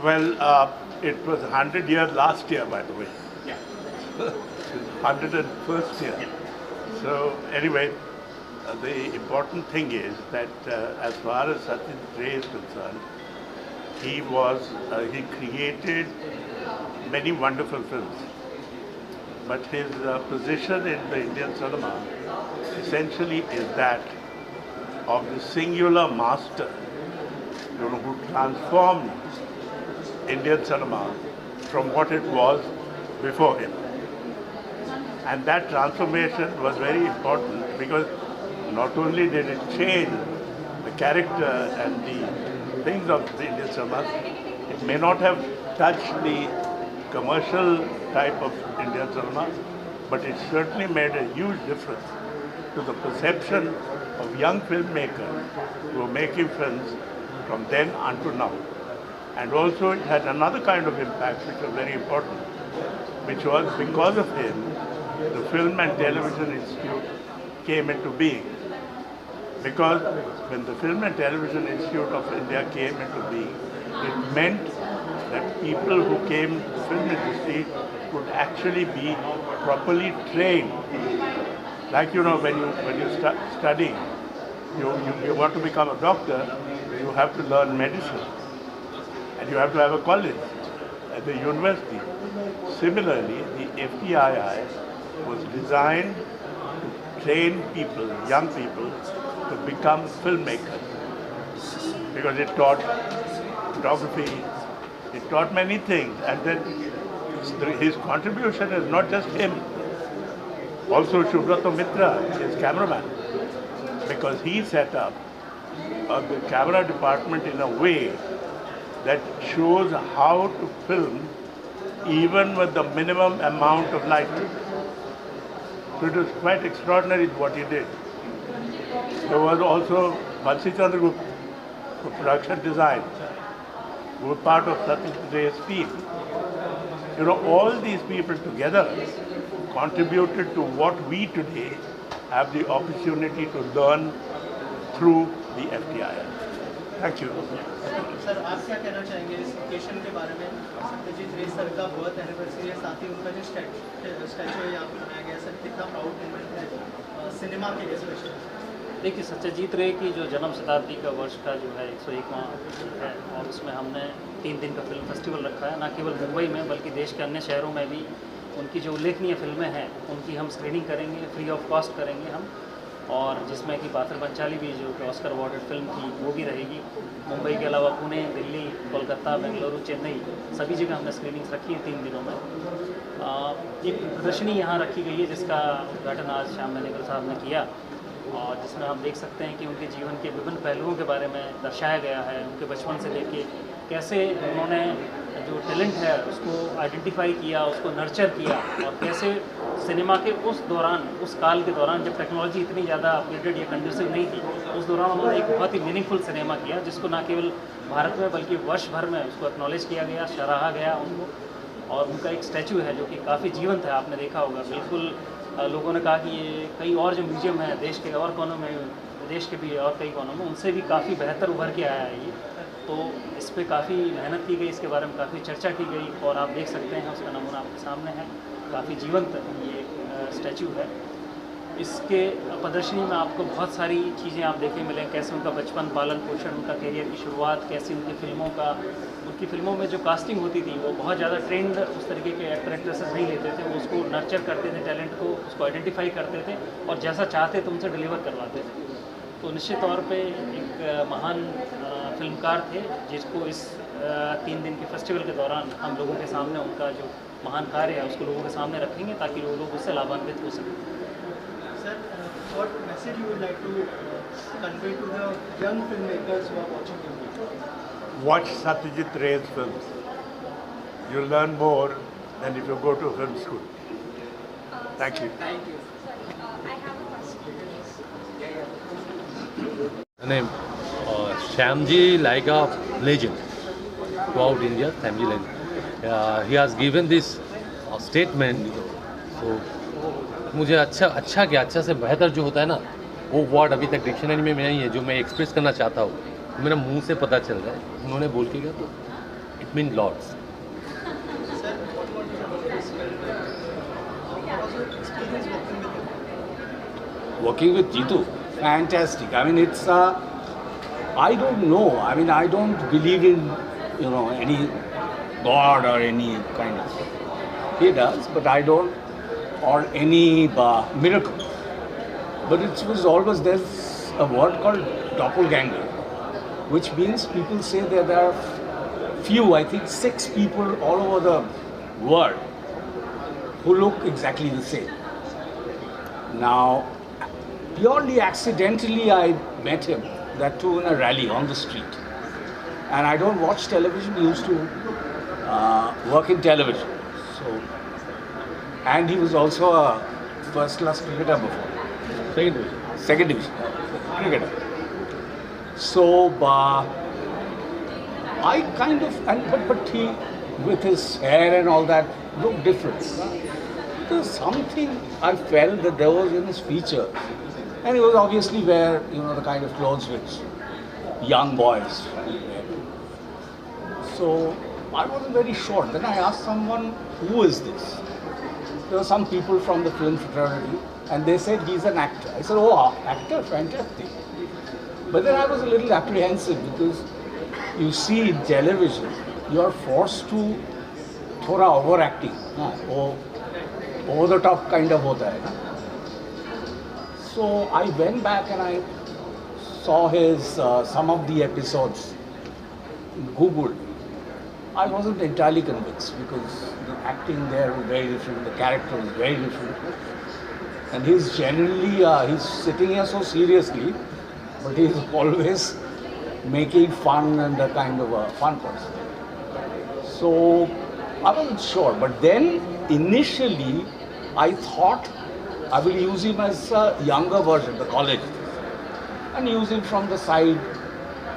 Well, it was 100 years last year, by the way. Yeah. 101st year. Yeah. So anyway, the important thing is that as far as Satyajit Ray is concerned, he created many wonderful films. But his position in the Indian cinema essentially is that of the singular master, who transformed Indian cinema from what it was before him. And that transformation was very important because not only did it change the character and the things of the Indian cinema, it may not have touched the commercial type of Indian cinema, but it certainly made a huge difference to the perception of young filmmakers who were making films from then until now. And also it had another kind of impact which was very important, which was because of him, the Film and Television Institute came into being. Because when the Film and Television Institute of India came into being, it meant that people who came to the film industry could actually be properly trained. Like when you start studying, you want to become a doctor, you have to learn medicine. And you have to have a college at the university. Similarly, the FTII was designed to train people, young people, to become filmmakers. Because it taught photography, it taught many things. And then his contribution is not just him. Also Shubrato Mitra, his cameraman, because he set up the camera department in a way that shows how to film even with the minimum amount of lighting. So it was quite extraordinary what he did. There was also Bansi Chandra Gupta for production design, who were part of Satyajit Ray's team. All these people together contributed to what we today have the opportunity to learn through the FTII. Thank you. Sir आप क्या कहना चाहेंगे इस occasion के बारे में? सत्यजीत रे sir का बर्थ एनिवर्सरी है, साथ ही उनका जो स्टैचू है यहाँ पर बनाया गया, सर कितना प्राउड मोमेंट है सिनेमा के लिए स्पेशल? देखिए, सत्यजीत रे की जो जन्म शताब्दी का वर्ष का जो है 101वां है, और उसमें हमने 3 दिन का फिल्म फेस्टिवल रखा है, न केवल मुंबई में बल्कि देश के अन्य शहरों में भी उनकी जो उल्लेखनीय फिल्में हैं उनकी हम स्क्रीनिंग करेंगे, फ्री ऑफ कॉस्ट करेंगे हम, और जिसमें कि पाथर पंचाली भी जो कि ऑस्कर अवार्डेड फिल्म थी वो भी रहेगी। मुंबई के अलावा पुणे, दिल्ली, कोलकाता, बेंगलुरु, चेन्नई सभी जगह हमने स्क्रीनिंग्स रखी हैं 3 दिनों में। एक प्रदर्शनी यहाँ रखी गई है जिसका उद्घाटन आज श्याम बेनेगल साहब ने किया, और जिसमें हम देख सकते हैं कि उनके जीवन के विभिन्न पहलुओं के बारे में दर्शाया गया है। उनके बचपन से लेके कैसे उन्होंने जो टैलेंट है उसको आइडेंटिफाई किया, उसको नर्चर किया, और कैसे सिनेमा के उस दौरान, उस काल के दौरान जब टेक्नोलॉजी इतनी ज़्यादा अपडेटेड या कंड्यूसिव नहीं थी, उस दौरान उन्होंने एक बहुत ही मीनिंगफुल सिनेमा किया जिसको ना केवल भारत में बल्कि वर्ष भर में उसको एक्नॉलेज किया गया, सराहा गया उनको। और उनका एक स्टैचू है जो कि काफ़ी जीवंत है, आपने देखा होगा। बिल्कुल लोगों ने कहा कि ये कई और जो म्यूजियम है देश के और कोनों में, देश के भी और कई कोनों में, उनसे भी काफ़ी बेहतर उभर के आया है ये। तो इस पर काफ़ी मेहनत की गई, इसके बारे में काफ़ी चर्चा की गई, और आप देख सकते हैं उसका नमूना आपके सामने है। काफ़ी जीवंत ये स्टैचू है। इसके प्रदर्शनी में आपको बहुत सारी चीज़ें आप देखने मिलें, कैसे उनका बचपन, पालन पोषण, उनका करियर की शुरुआत, कैसे उनकी फिल्मों में जो कास्टिंग होती थी वो बहुत ज़्यादा ट्रेंड उस तरीके के एक्टर एक्ट्रेसेस नहीं लेते थे, वो उसको नर्चर करते थे, टैलेंट को उसको आइडेंटिफाई करते थे और जैसा चाहते थे उनसे डिलीवर करवाते थे। तो निश्चित तौर पे एक महान फिल्मकार थे जिसको इस 3 दिन के फेस्टिवल के दौरान हम लोगों के सामने उनका जो महान कार्य है उसको लोगों के सामने रखेंगे ताकि लोग उससे लाभान्वित हो सकें। Sir, what message you would like to convey to the young filmmakers who are watching you? Watch Satyajit Ray's films. You'll learn more than if you go to a film school. Thank you. Thank you. I have a question. અને Shyamji like a legend throughout India. Shyamji legend. He has given this statement. So मुझे अच्छा से बेहतर जो होता है ना, वो वर्ड अभी तक डिक्शनरी में नहीं है जो मैं एक्सप्रेस करना चाहता हूँ, मेरा मुंह से पता चल रहा है। उन्होंने बोल के गया तो it mean lords. Sir, what was your experience working with him? Working with Jitu, fantastic. I mean, it's I don't know. I mean, I don't believe in any god or any kind of. He does, but I don't, or any miracle. But it was always there's a word called doppelganger, which means people say that there are few, I think 6 people all over the world who look exactly the same. Now, purely accidentally, I met him, that too in a rally on the street. And I don't watch television, he used to work in television. So, and he was also a first class cricketer before. Second division cricketer. So, I kind of, but he, with his hair and all that, looked different. There's something I felt that there was in his features. And he was obviously wear, the kind of clothes which young boys wear. So I wasn't very sure. Then I asked someone, who is this? There were some people from the film fraternity and they said he's an actor. I said, oh, actor, fantastic. But then I was a little apprehensive because you see in television, you are forced to thoda overacting, over the top kind of hota hai. So I went back and I saw his some of the episodes, Googled. I wasn't entirely convinced because the acting there was very different, the character was very different. And he's generally, he's sitting here so seriously, but he's always making fun and a kind of a fun person. So I wasn't sure, but then initially I thought I will use him as a younger version, the college, and use him from the side.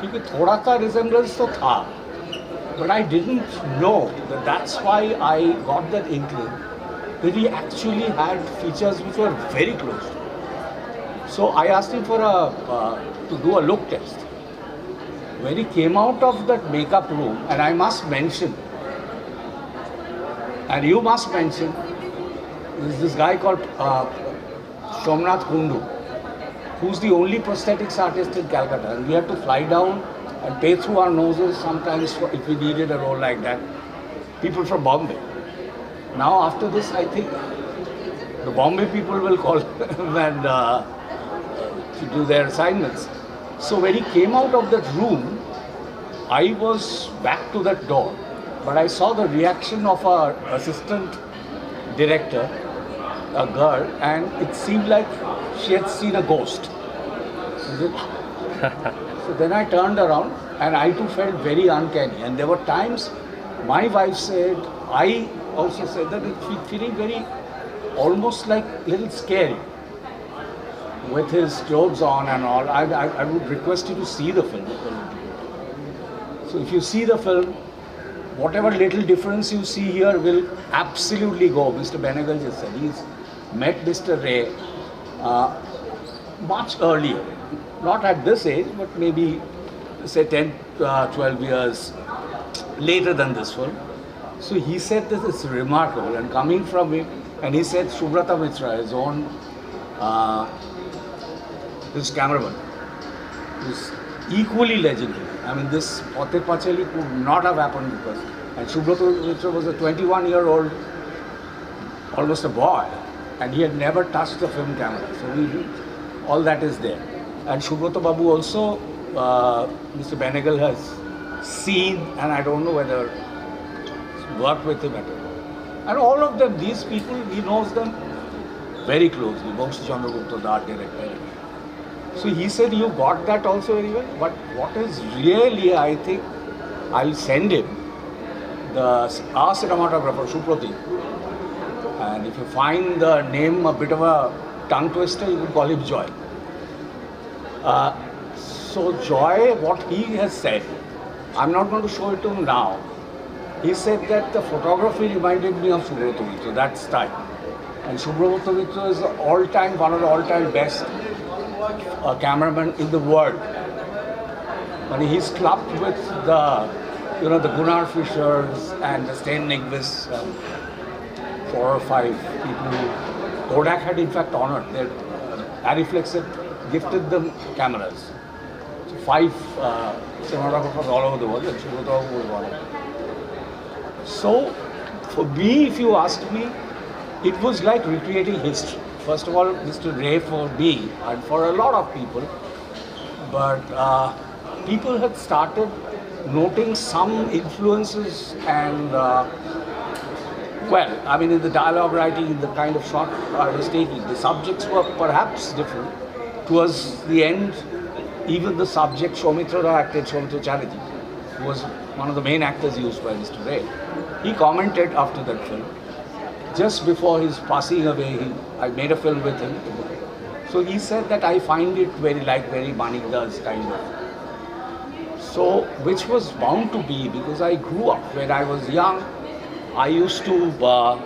Because thoda sa resemblance to tha, but I didn't know that that's why I got that inkling that he actually had features which were very close. So I asked him for to do a look test. When he came out of that makeup room, and I must mention, and you must mention, there's this guy called Somnath Kundu, who's the only prosthetics artist in Calcutta, and we had to fly down and pay through our noses sometimes if we needed a role like that. People from Bombay. Now after this, I think the Bombay people will call him and to do their assignments. So when he came out of that room, I was back to that door, but I saw the reaction of our assistant director, a girl, and it seemed like she had seen a ghost. So then I turned around and I too felt very uncanny. And there were times my wife said, I also said that it's feeling very, almost like a little scary with his clothes on and all. I would request you to see the film. So if you see the film, whatever little difference you see here will absolutely go. Mr. Benegal just said he's met Mr. Ray much earlier. Not at this age, but maybe say 10, 12 years later than this film. So he said this is remarkable, and coming from him, and he said Subrata Mitra, his own, his cameraman, is equally legendary. I mean, this Pote Pachali could not have happened because, and Subrata Mitra was a 21-year-old, almost a boy, and he had never touched the film camera. So all that is there. And Subrata Babu also, Mr. Benegal has seen, and I don't know whether worked with him at all. And all of them, these people, he knows them very closely. Bongshi Chandragupta, the art director. So he said, you got that also very well. But what is really, I think, I'll send him our cinematographer, Suprati. And if you find the name a bit of a tongue twister, you can call him Joy. So Joy, what he has said, I'm not going to show it to him now. He said that the photography reminded me of Subrata Mitra, that style. And Subrata Mitra is one of the all-time best cameramen in the world. And he's clubbed with the Gunnar Fishers and the Sten Nyqvist, 4 or 5 people. Kodak had in fact honored. Ariflex had gifted them cameras. So 5 cinematographers all over the world, and Subrata was one of them. So, for me, if you ask me, it was like recreating history. First of all, Mr. Ray for me and for a lot of people, but people had started noting some influences and, in the dialogue writing, in the kind of shot I was taking, the subjects were perhaps different. Towards the end, even the subject Soumitra Rao acted, Soumitra Chatterjee, who was one of the main actors used by Mr. Ray. He commented after that film, just before his passing away, I made a film with him. So he said that I find it very Manikdas kind of. So, which was bound to be, because I grew up, when I was young, I used to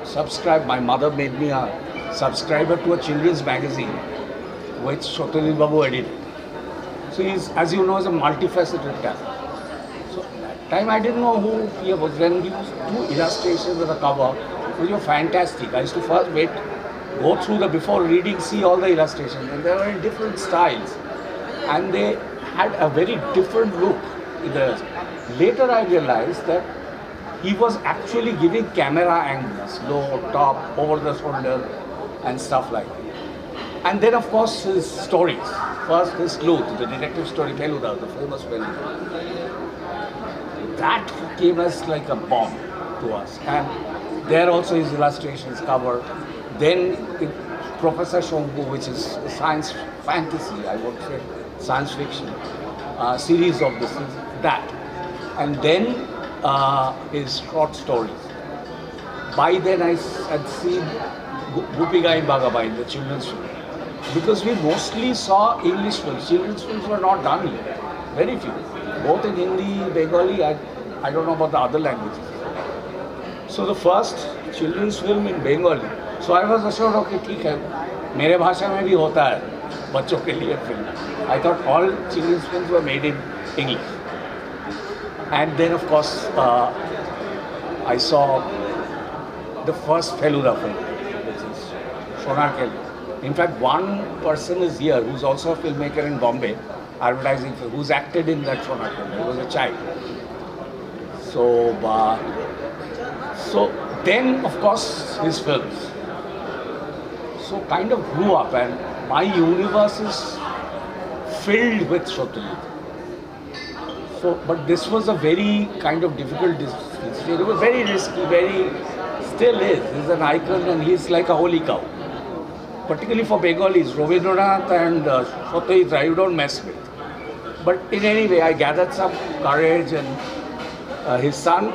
subscribe, my mother made me a subscriber to a children's magazine, which Satyajit Babu edited. So he's, as you know, is a multifaceted talent. So that time I didn't know who he was. When he used to do illustrations on the cover, which were fantastic. I used to first go through before reading, see all the illustrations, and they were in different styles. And they had a very different look. Later I realized that he was actually giving camera angles, low, top, over the shoulder, and stuff like that. And then, of course, his stories. First, his Sleuth, the detective story, Feluda, the famous Feluda. That came as like a bomb to us. And there also his illustrations cover. Then Professor Shonku, which is science fantasy, I would say, science fiction, series of this, that. And then his short stories. By then I had seen Gupiga in Bhagabai, the children's film. Because we mostly saw English films. Children's films were not done here. Very few. Both in Hindi, Bengali, I don't know about the other languages. So the first children's film in Bengali. So I was assured, okay, ठीक है, मेरे भाषा में भी होता है बच्चों के लिए film. I thought all children's films were made in English. And then of course, I saw the first Feluda film, which is Sonar Kelly. In fact, one person is here who's also a filmmaker in Bombay, advertising film, who's acted in that Sonar Kelly. He was a child. So then, of course, his films. So kind of grew up, and my universe is filled with Satyajit. So, but this was a very kind of difficult decision. It was very risky, still is. He's an icon and he's like a holy cow. Particularly for Bengalis, Rabindranath and Satyajit Ray, you don't mess with. But in any way, I gathered some courage, and his son,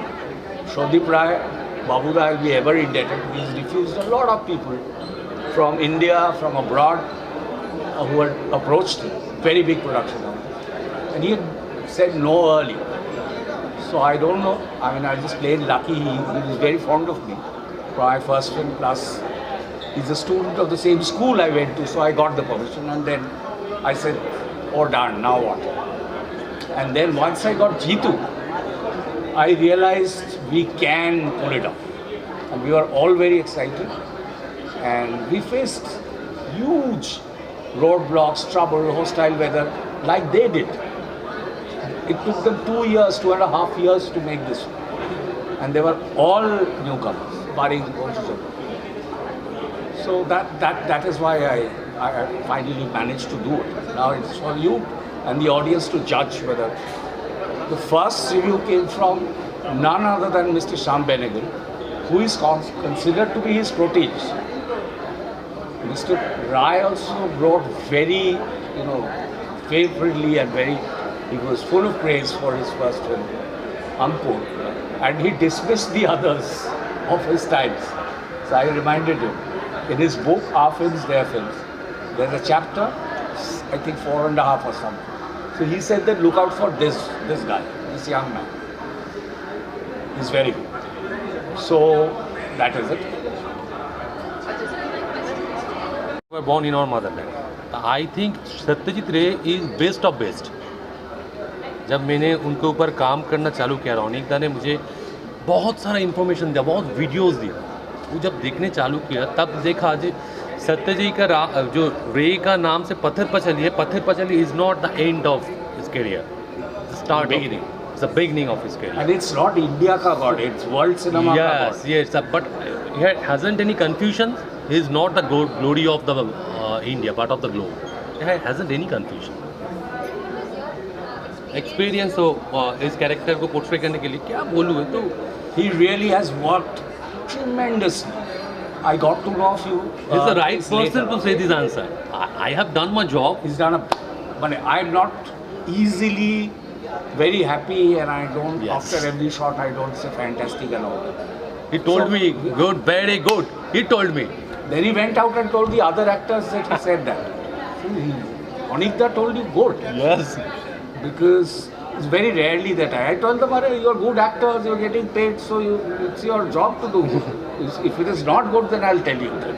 Shraddip Rai, Babuda, I'll be ever indebted. He's refused a lot of people from India, from abroad, who had approached him, very big production houses. And he had said no early. So I don't know, I just plain lucky, he was very fond of me for my first film, plus he's a student of the same school I went to, so I got the permission, and then I said, oh darn, now what? And then once I got Jeetu, I realized we can pull it off. And we were all very excited. And we faced huge roadblocks, trouble, hostile weather, like they did. It took them 2.5 years to make this. And they were all newcomers, barring Bongshi. So that is why I finally managed to do it. Now it's for you and the audience to judge whether. The first review came from none other than Mr. Shyam Benegal, who is considered to be his protege. Mr. Rai also wrote very, favorably and he was full of praise for his first film, Ankur, and he dismissed the others of his times. So I reminded him, in his book, Our Films, Their Films, there's a chapter, I think 4.5 or something. So he said that look out for this guy, this young man. He's very good. So that is it. We were born in our motherland. I think Satyajit Ray is best of best. जब मैंने उनके ऊपर काम करना चालू किया, रौनिक दा ने मुझे बहुत सारा इन्फॉर्मेशन दिया, बहुत वीडियोस दिया. वो जब देखने चालू किया तब देखा आज सत्यजीत का जो रे का नाम से पत्थर पचली है, पत्थर पचली is not the end of his career, start beginning, it's the beginning of his career. And it's not India ka god, it's world cinema ka god. Yes, but he hasn't any confusion. He is not the glory of the India, part of the globe. He hasn't any confusion. Experience हो इस character को portray करने के लिए, क्या बोलूँ तो He really has worked tremendously. I got to know of you. he's the right days person later. to say this answer. I have done my job. He's done I'm not easily very happy, and I don't, Yes. after every shot, I don't say fantastic and all that. He told So- me good, very good. He told me. Then he went out and told the other actors that he said that. Onikda told you good. Yes. Because it's very rarely that I told them, you're good actors, you're getting paid, so it's your job to do. If it is not good, then I'll tell you that.